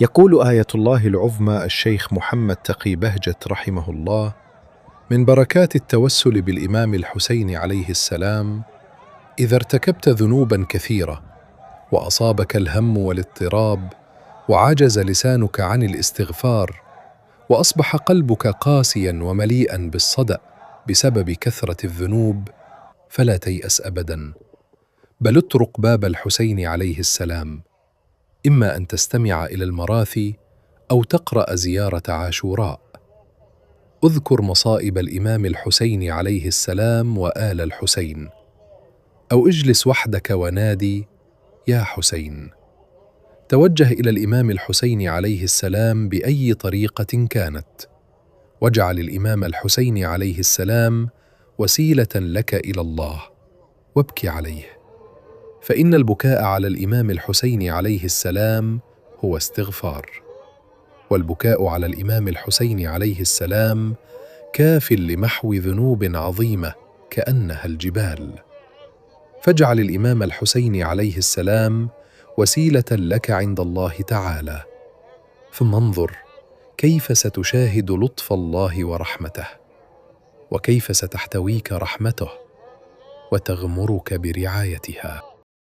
يقول آية الله العظمى الشيخ محمد تقي بهجت رحمه الله: من بركات التوسل بالإمام الحسين عليه السلام إذا ارتكبت ذنوبا كثيرة وأصابك الهم والاضطراب وعجز لسانك عن الاستغفار وأصبح قلبك قاسيا ومليئا بالصدأ بسبب كثرة الذنوب، فلا تيأس أبدا، بل اطرق باب الحسين عليه السلام، إما أن تستمع إلى المراثي أو تقرأ زيارة عاشوراء. اذكر مصائب الإمام الحسين عليه السلام وآل الحسين، أو اجلس وحدك ونادي: يا حسين. توجه إلى الإمام الحسين عليه السلام بأي طريقة كانت، واجعل الإمام الحسين عليه السلام وسيلة لك إلى الله، وابكِ عليه، فإن البكاء على الإمام الحسين عليه السلام هو استغفار، والبكاء على الإمام الحسين عليه السلام كاف لمحو ذنوب عظيمة كأنها الجبال. فاجعل الإمام الحسين عليه السلام وسيلة لك عند الله تعالى، ثم انظر كيف ستشاهد لطف الله ورحمته، وكيف ستحتويك رحمته وتغمرك برعايتها.